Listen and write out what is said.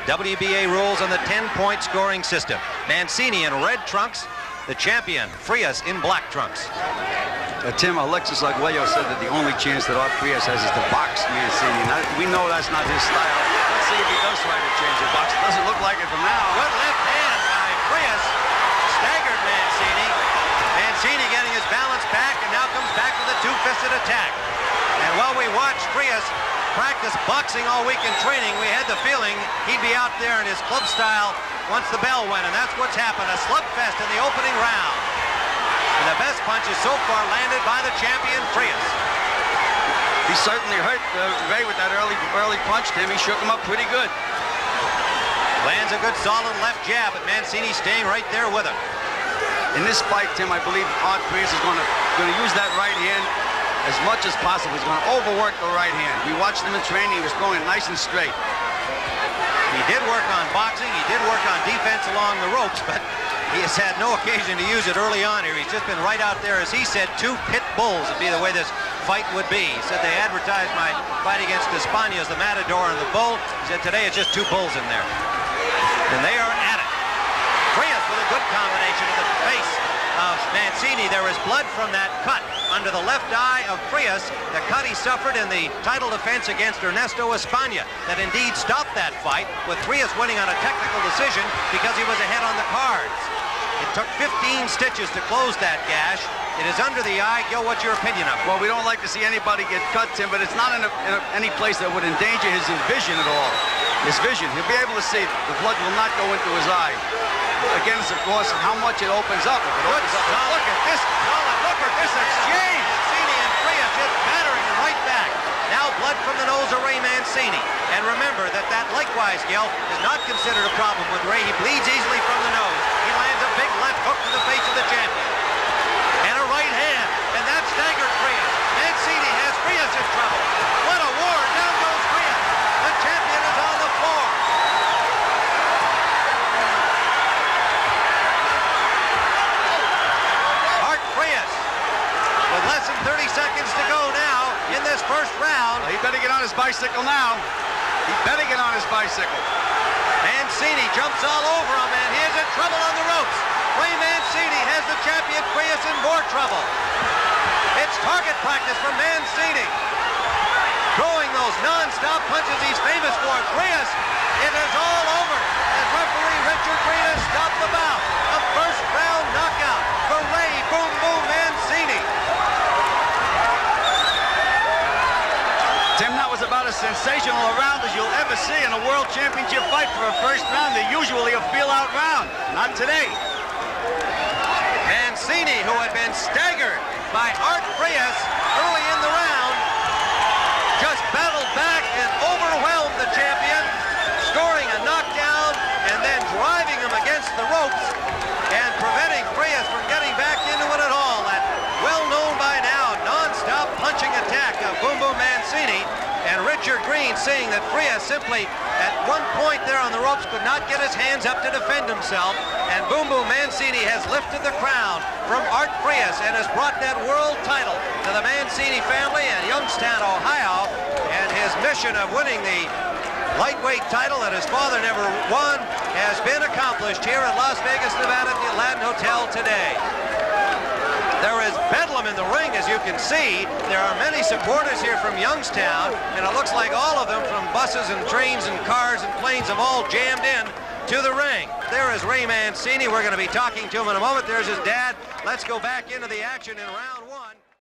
WBA rules on the 10-point scoring system. Mancini in red trunks, the champion. Frias in black trunks. Tim, Alexis Arguello said that the only chance that Art Frias has is to box Mancini. Now, we know that's not his style. Let's see if he does try to change the box. It doesn't look like it from now. Good left hand by Frias. Staggered Mancini. Mancini getting his balance back and now comes back with a two-fisted attack. And while we watched Frias practice boxing all week in training, we had the feeling he'd be out there in his club style once the bell went, and that's what's happened. A slugfest in the opening round. And the best punches so far landed by the champion, Frias. He certainly hurt Ray with that early punch, Tim. He shook him up pretty good. Lands a good solid left jab, but Mancini staying right there with him. In this fight, Tim, I believe Art Frias is going to use that right hand as much as possible. He's going to overwork the right hand. We watched him in training. He was throwing it nice and straight. He did work on boxing. He did work on defense along the ropes, but he has had no occasion to use it early on here. He's just been right out there, as he said, two pit bulls would be the way this fight would be. He said they advertised my fight against Espana as the Matador and the Bull. He said today it's just two bulls in there. And they are at it. Frias with a good combination to the face of Mancini. There is blood from that cut under the left eye of Frias, the cut he suffered in the title defense against Ernesto Espana that indeed stopped that fight, with Frias winning on a technical decision because he was ahead on the cards. It took 15 stitches to close that gash. It is under the eye. Gil, what's your opinion of it? Well, we don't like to see anybody get cut, Tim, but it's not in any place that would endanger his vision at all. His vision. He'll be able to see the blood will not go into his eye. Again, it's of course how much it opens up. If it opens up, look at this. Look at this exchange. Mancini and Frias just battering him right back. Now blood from the nose of Ray Mancini. And remember that likewise, Gil, is not considered a problem with Ray. He bleeds easily from the nose. He lands a big left hook to the face of the champion. And a right hand. And that staggered Frias. Mancini has Frias in trouble. What a war. Down goes Frias. The champion is on the floor. Art Frias with less than 30 seconds to go now in this first round. Well, he better get on his bicycle now. He better get on his bicycle. Mancini jumps all over him, and he is in trouble on the ropes. Ray Mancini has the champion Frias in more trouble. It's target practice from Mancini. Throwing those non-stop punches he's famous for. Frias, it is all over. And referee Richard Green has stopped the bout. A first round knockout for Ray Boom Boom Mancini. Tim, that was about as sensational a round as you'll ever see in a World Championship fight for a first round. They're usually a feel-out round. Not today. Mancini, who had been staggered by Art Frias early in the round, just battled back and overwhelmed the champion, scoring a knockdown and then driving him against the ropes and preventing Frias from getting back into it at all. That well-known by now non-stop punching attack of Boom Boom Mancini. And Richard Green seeing that Frias simply at one point there on the ropes could not get his hands up to defend himself. And Boom Boom Mancini has lifted the crown from Art Frias and has brought that world title to the Mancini family in Youngstown, Ohio. And his mission of winning the lightweight title that his father never won has been accomplished here in Las Vegas, Nevada at the Aladdin Hotel today. There is bedlam in the ring, as you can see. There are many supporters here from Youngstown, and it looks like all of them from buses and trains and cars and planes have all jammed in to the ring. There is Ray Mancini. We're going to be talking to him in a moment. There's his dad. Let's go back into the action in round one.